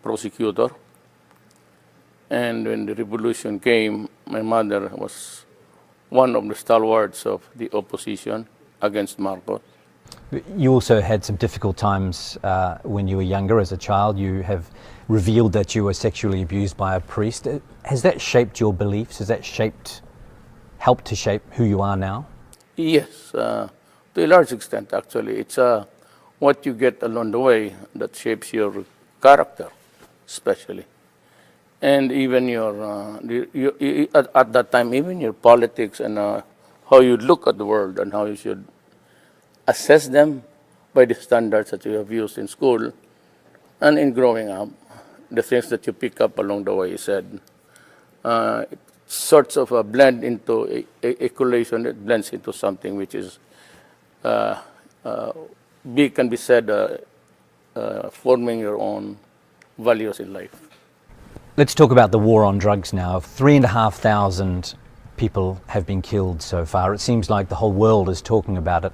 prosecutor. And when the revolution came, my mother was one of the stalwarts of the opposition against Marcos. You also had some difficult times when you were younger as a child. You have revealed that you were sexually abused by a priest. Has that shaped your beliefs? Has that helped to shape who you are now? Yes, to a large extent, actually. It's what you get along the way that shapes your character, especially. And even at that time, even your politics and how you look at the world and how you should assess them by the standards that you have used in school and in growing up, the things that you pick up along the way, you said, it sorts of blend into a collation. It blends into something which is, can be said, forming your own values in life. Let's talk about the war on drugs now. 3,500 people have been killed so far. It seems like the whole world is talking about it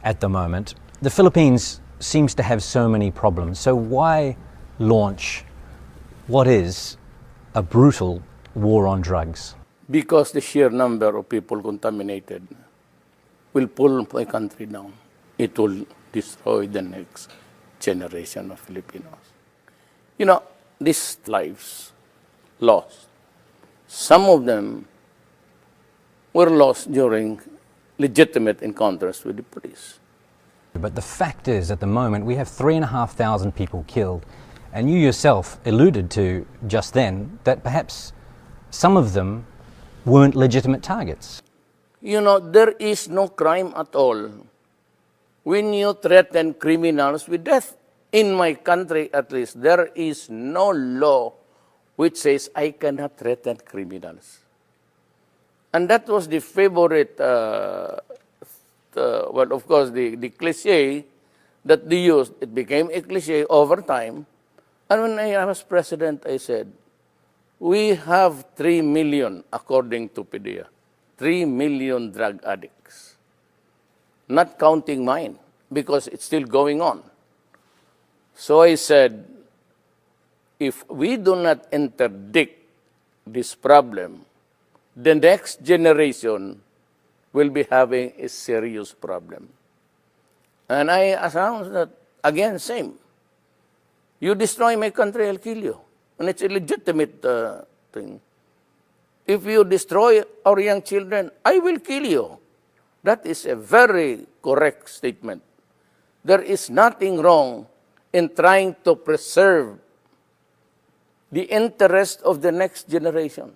at the moment. The Philippines seems to have so many problems. So why launch what is a brutal war on drugs? Because the sheer number of people contaminated will pull my country down. It will destroy the next generation of Filipinos. You know, these lives lost, some of them were lost during legitimate encounters with the police. But the fact is, at the moment, we have 3,500 people killed. And you yourself alluded to just then that perhaps some of them weren't legitimate targets. You know, there is no crime at all when you threaten criminals with death. In my country, at least, there is no law which says I cannot threaten criminals. And that was the favorite, well, of course, the cliche that they used. It became a cliche over time. And when I was president, I said, we have 3 million, according to PDEA, 3 million drug addicts. Not counting mine, because it's still going on. So I said, if we do not interdict this problem, the next generation will be having a serious problem. And I announced that, again, same. You destroy my country, I'll kill you. And it's a legitimate thing. If you destroy our young children, I will kill you. That is a very correct statement. There is nothing wrong in trying to preserve the interest of the next generation.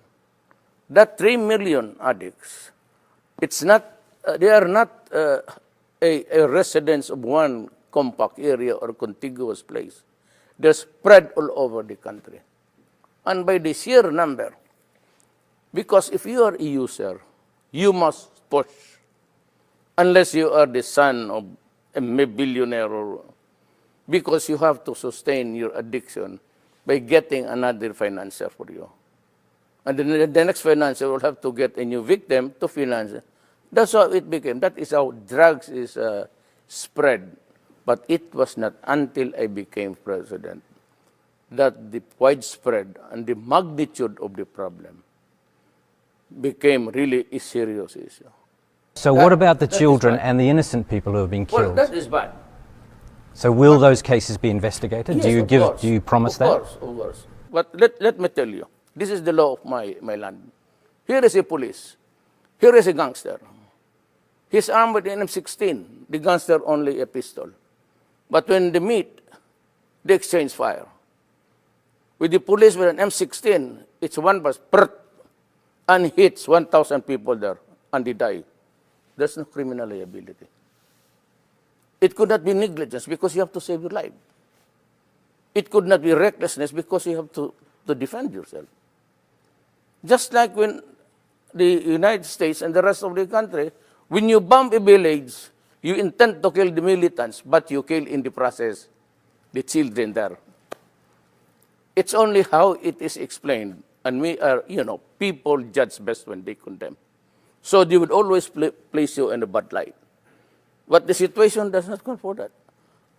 That 3 million addicts, it's not, they are not a residents of one compact area or contiguous place. They're spread all over the country. And by the sheer number, because if you are a user, you must push, unless you are the son of a billionaire, or because you have to sustain your addiction by getting another financer for you. And then the next financer will have to get a new victim to finance it. That's how it became. That is how drugs is spread. But it was not until I became president that the widespread and the magnitude of the problem became really a serious issue. So what about the children and the innocent people who have been killed? Well, that is bad. So will those cases be investigated? Yes, Do you promise that? Of course. But let me tell you, this is the law of my land. Here is a police. Here is a gangster. He's armed with an M16. The gangster only a pistol. But when they meet, they exchange fire. With the police with an M16, it's one burst, and hits 1,000 people there, and they die. There's no criminal liability. It could not be negligence because you have to save your life. It could not be recklessness because you have to defend yourself. Just like when the United States and the rest of the country, when you bomb a village, you intend to kill the militants, but you kill in the process the children there. It's only how it is explained. And we are, people judge best when they condemn. So they would always place you in a bad light. But the situation does not call for that.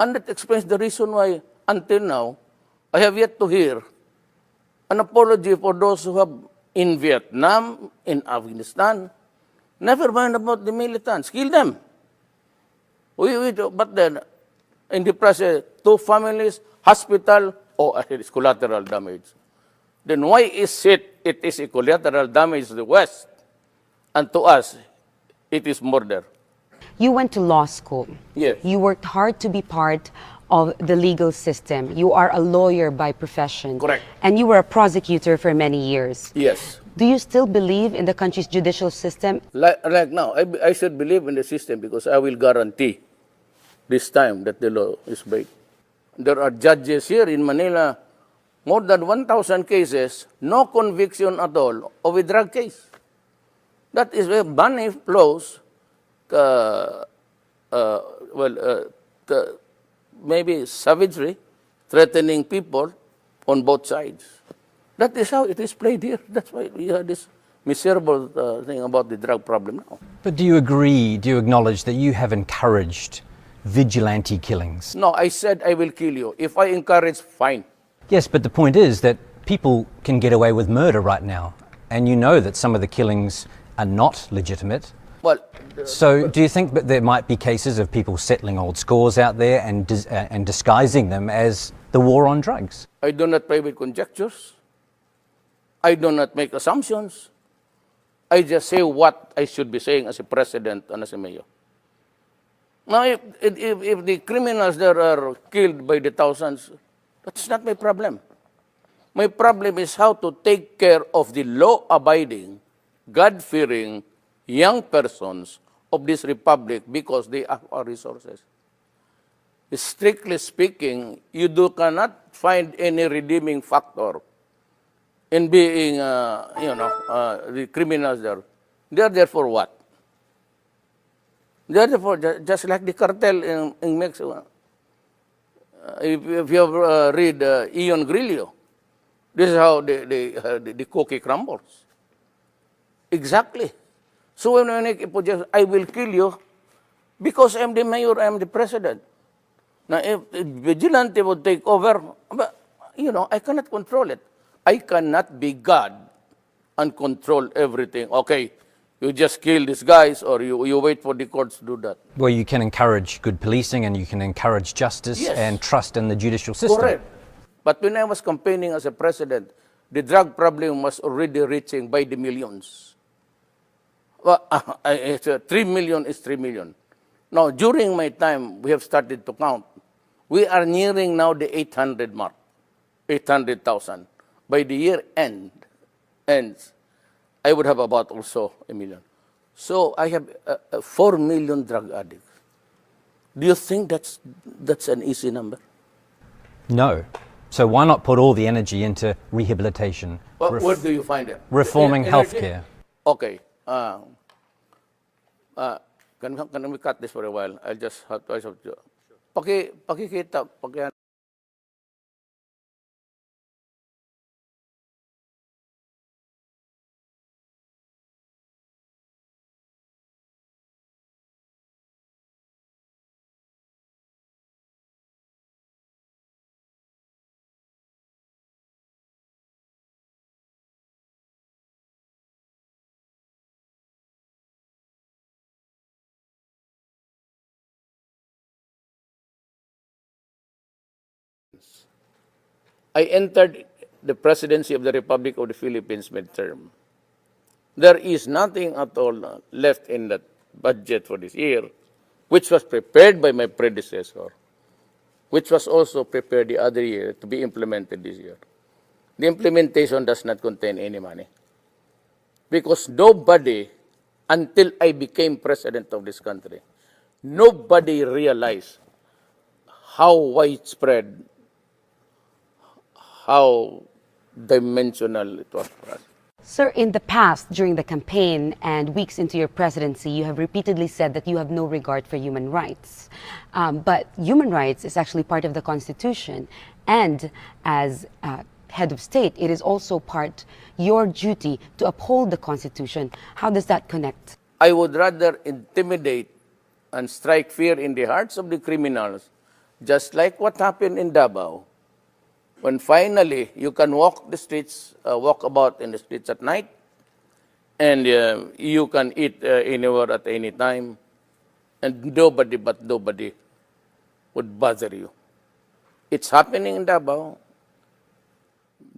And that explains the reason why, until now, I have yet to hear an apology for those who have in Vietnam, in Afghanistan. Never mind about the militants. Kill them. But then, in the process, 2 families, hospital, it is collateral damage. Then why is it is a collateral damage to the West, and to us, it is murder? You went to law school. Yes. You worked hard to be part of the legal system. You are a lawyer by profession. Correct. And you were a prosecutor for many years. Yes. Do you still believe in the country's judicial system? Like now, I should believe in the system because I will guarantee this time that the law is break. There are judges here in Manila, more than 1,000 cases, no conviction at all of a drug case. That is where money flows, maybe savagery, threatening people on both sides. That is how it is played here. That's why we have this miserable thing about the drug problem now. But do you agree, do you acknowledge that you have encouraged vigilante killings? No, I said I will kill you. If I encourage, fine. Yes, but the point is that people can get away with murder right now, and you know that some of the killings are not legitimate. Well, So do you think that there might be cases of people settling old scores out there and disguising them as the war on drugs? I do not play with conjectures. I do not make assumptions. I just say what I should be saying as a president and as a mayor. Now, if the criminals there are killed by the thousands, that's not my problem. My problem is how to take care of the law-abiding, God-fearing young persons of this republic because they have our resources. Strictly speaking, you cannot find any redeeming factor in being, the criminals there. They are there for what? They are there for just like the cartel in Mexico. If you have read Ian Grillo, this is how the cookie crumbles. Exactly. So when I make a projection, I will kill you because I'm the mayor, I'm the president. Now, if vigilante would take over, but, I cannot control it. I cannot be God and control everything. Okay, you just kill these guys or you wait for the courts to do that. Well, you can encourage good policing and you can encourage justice and trust in the judicial system. Correct. But when I was campaigning as a president, the drug problem was already reaching by the millions. Well, 3 million is 3 million. Now, during my time, we have started to count. We are nearing now the 800 mark, 800,000. By the year ends, I would have about also 1 million. So I have 4 million drug addicts. Do you think that's an easy number? No. So why not put all the energy into rehabilitation? Well, where do you find it? Reforming healthcare. Okay. Can we cut this for a while? I'll just have to. Pakikita. I entered the presidency of the Republic of the Philippines midterm. There is nothing at all left in that budget for this year, which was prepared by my predecessor, which was also prepared the other year to be implemented this year. The implementation does not contain any money. Because nobody, until I became president of this country, nobody realized how widespread, how dimensional it was for us. Sir, in the past, during the campaign and weeks into your presidency, you have repeatedly said that you have no regard for human rights. But human rights is actually part of the Constitution. And as head of state, it is also your duty to uphold the Constitution. How does that connect? I would rather intimidate and strike fear in the hearts of the criminals, just like what happened in Davao, when finally you can walk the streets, walk about in the streets at night, and you can eat anywhere at any time, and nobody would bother you. It's happening in Davao.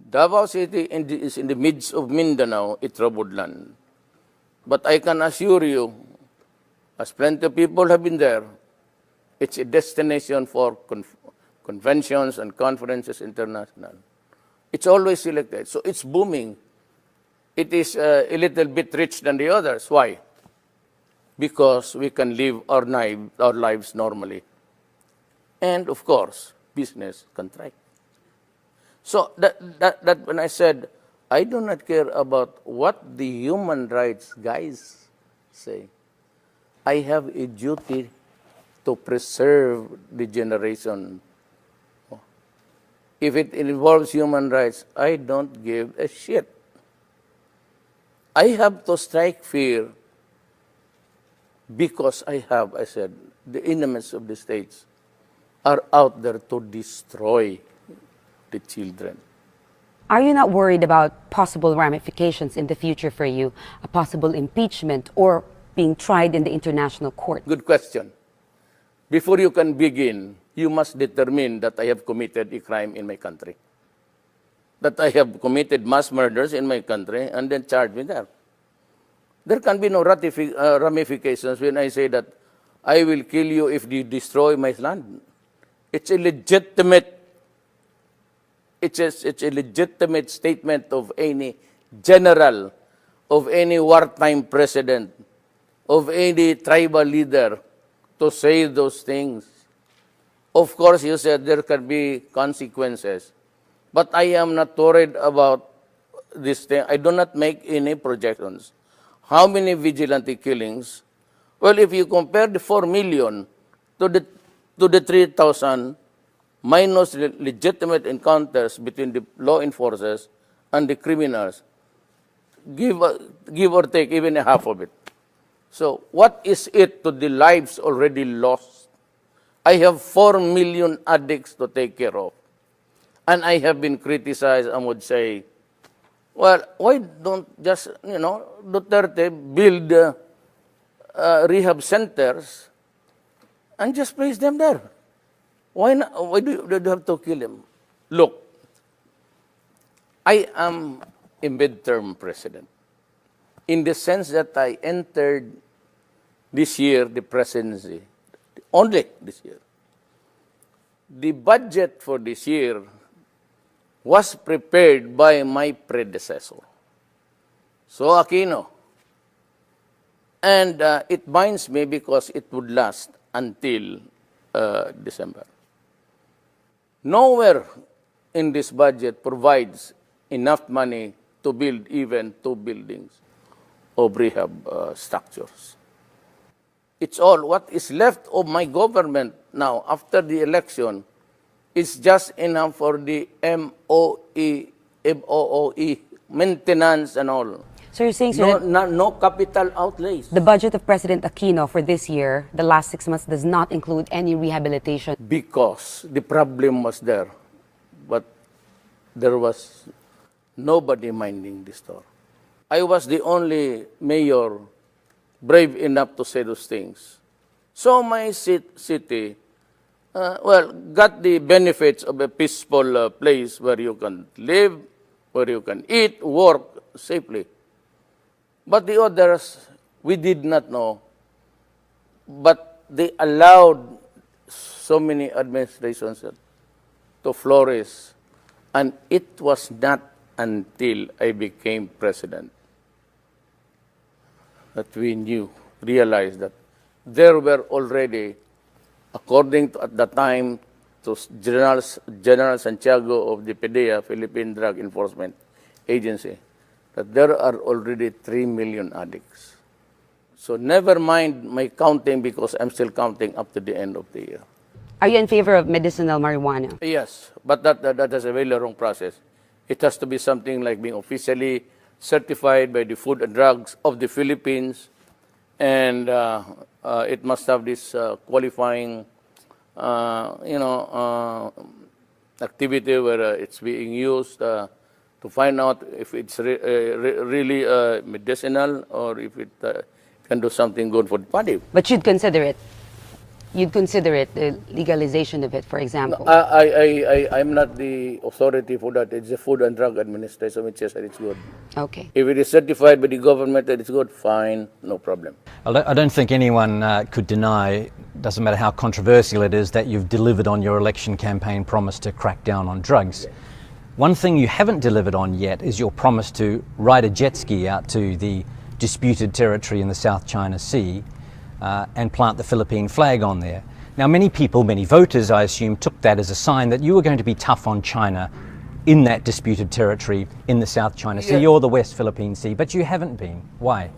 Davao City is in the midst of Mindanao, it's troubled land. But I can assure you, as plenty of people have been there, it's a destination for conventions and conferences international. It's always selected, so it's booming. It is a little bit rich than the others. Why? Because we can live our lives normally. And of course, business can thrive. So that when I said, I do not care about what the human rights guys say. I have a duty to preserve the generation. If it involves human rights, I don't give a shit. I have to strike fear because I said, the enemies of the states are out there to destroy the children. Are you not worried about possible ramifications in the future for you, a possible impeachment or being tried in the international court? Good question. Before you can begin, you must determine that I have committed a crime in my country. That I have committed mass murders in my country and then charge me there. There can be no ramifications when I say that I will kill you if you destroy my land. It's a legitimate statement of any general, of any wartime president, of any tribal leader to say those things. Of course, you said there can be consequences. But I am not worried about this thing. I do not make any projections. How many vigilante killings? Well, if you compare the 4 million to the 3,000, minus legitimate encounters between the law enforcers and the criminals, give or take even a half of it. So what is it to the lives already lost? I have 4 million addicts to take care of. And I have been criticized and would say, well, why don't just, Duterte build rehab centers and just place them there? Why not? Why do you have to kill him? Look, I am a midterm president in the sense that I entered this year the presidency, only this year. The budget for this year was prepared by my predecessor, So Aquino. And it binds me because it would last until December. Nowhere in this budget provides enough money to build even 2 buildings of rehab structures. It's all what is left of my government now after the election is just enough for the MOOE, maintenance and all. So you're saying, sir, no capital outlays. the budget of President Aquino for this year, the last 6 months, does not include any rehabilitation? Because the problem was there, but there was nobody minding the store. I was the only mayor brave enough to say those things. So my city, got the benefits of a peaceful place where you can live, where you can eat, work safely. But the others, we did not know. But they allowed so many administrations to flourish. And it was not until I became president that we realized that there were already, according to at the time to General Santiago of the PDEA, Philippine Drug Enforcement Agency, that there are already 3 million addicts. So never mind my counting because I'm still counting up to the end of the year. Are you in favor of medicinal marijuana? Yes, but that is a very long process. It has to be something like being officially certified by the Food and Drugs of the Philippines, and it must have this qualifying, activity where it's being used to find out if it's really medicinal or if it can do something good for the body. But you'd consider it? You'd consider it, the legalization of it, for example? I'm not the authority for that. It's the Food and Drug Administration which says that it's good. Okay. If it is certified by the government that it's good, fine, no problem. I don't think anyone could deny, doesn't matter how controversial it is, that you've delivered on your election campaign promise to crack down on drugs. Yeah. One thing you haven't delivered on yet is your promise to ride a jet ski out to the disputed territory in the South China Sea and plant the Philippine flag on there. Now, many people, many voters, I assume, took that as a sign that you were going to be tough on China in that disputed territory in the South China Sea or the West Philippine Sea, but you haven't been. Why?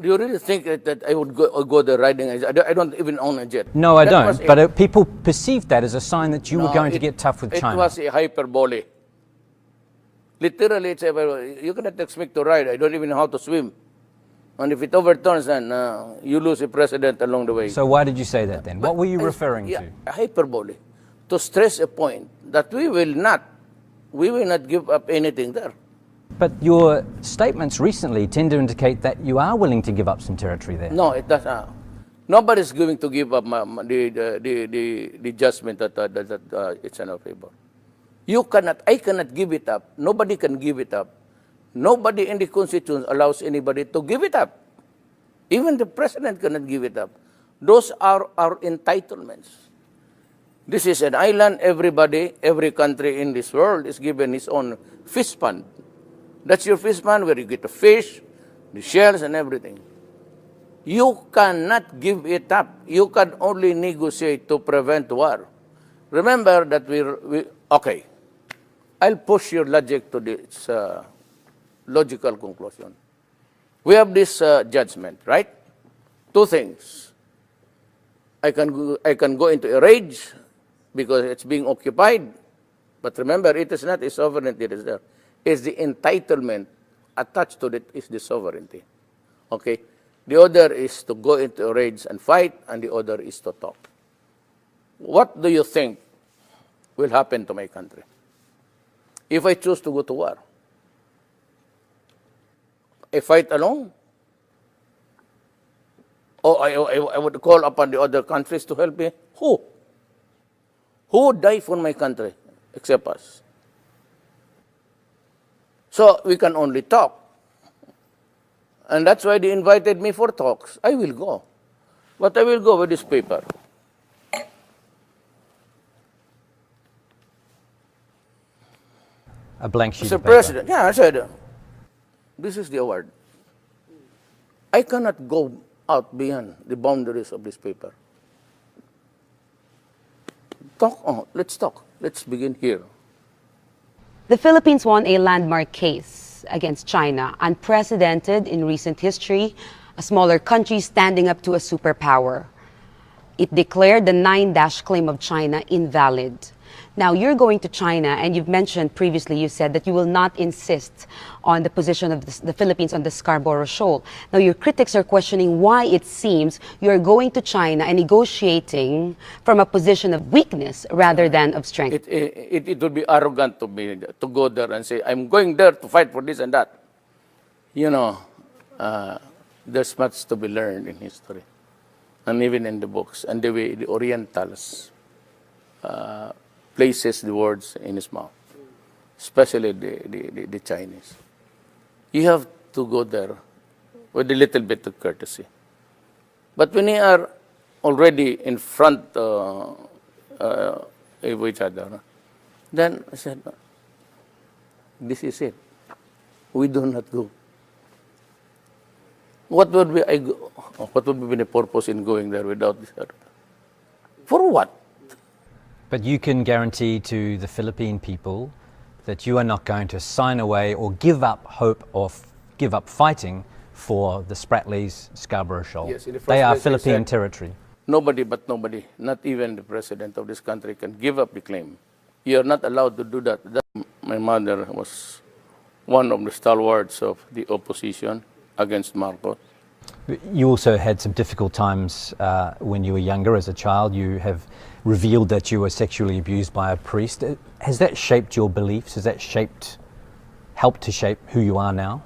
Do you really think that I would go there riding? I don't even own a jet. No, I don't. But people perceived that as a sign that you were going to get tough with China. It was a hyperbole. Literally, you cannot expect to ride. I don't even know how to swim. And if it overturns, then you lose a president along the way. So why did you say that then? What were you referring to? Hyperbole. To stress a point that we will not give up anything there. But your statements recently tend to indicate that you are willing to give up some territory there. No, it doesn't. Nobody's going to give up the judgment that it's in our favor. I cannot give it up. Nobody can give it up. Nobody in the Constitution allows anybody to give it up. Even the president cannot give it up. Those are our entitlements. This is an island. Every country in this world is given its own fish pond. That's your fish pond where you get the fish, the shells, and everything. You cannot give it up. You can only negotiate to prevent war. Remember that okay, I'll push your logic to this logical conclusion. We have this judgment, right? Two things. I can go into a rage because it's being occupied. But remember, it is not a sovereignty that is there. It's the entitlement attached to it is the sovereignty. Okay? The other is to go into a rage and fight, and the other is to talk. What do you think will happen to my country if I choose to go to war? I fight alone? Or I would call upon the other countries to help me? Who? Who would die for my country except us? So we can only talk. And that's why they invited me for talks. I will go. But I will go with this paper. A blank sheet Mr. of paper. President, I said, this is the award. I cannot go out beyond the boundaries of this paper. Let's talk. Let's begin here. The Philippines won a landmark case against China, unprecedented in recent history, a smaller country standing up to a superpower. It declared the 9-dash claim of China invalid. Now, you're going to China, and you've mentioned previously, you said that you will not insist on the position of the Philippines on the Scarborough Shoal. Now, your critics are questioning why it seems you're going to China and negotiating from a position of weakness rather than of strength. It would be arrogant to me to go there and say, I'm going there to fight for this and that. You know, there's much to be learned in history, and even in the books, and the way the Orientals places the words in his mouth, especially the Chinese. You have to go there with a little bit of courtesy. But when you are already in front of each other, then I said, this is it. We do not go. What would be the purpose in going there without this? For what? But you can guarantee to the Philippine people that you are not going to sign away or give up hope or give up fighting for the Spratlys Scarborough Shoal. Yes, in the first they are place, Philippine territory. Nobody but nobody, not even the president of this country, can give up the claim. You are not allowed to do that. My mother was one of the stalwarts of the opposition against Marcos. You also had some difficult times when you were younger as a child. You have revealed that you were sexually abused by a priest. Has that shaped your beliefs? Has that helped to shape who you are now?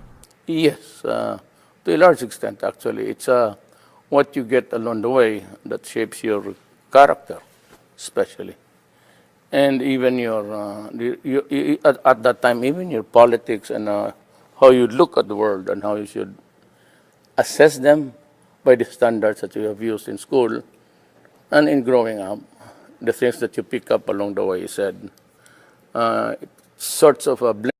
Yes, to a large extent, actually. It's what you get along the way that shapes your character, especially. And even at that time, even your politics and how you look at the world and how you should assess them by the standards that you have used in school and in growing up, the things that you pick up along the way, you said, sorts of a blend.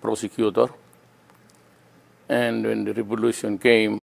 Prosecutor. And when the revolution came,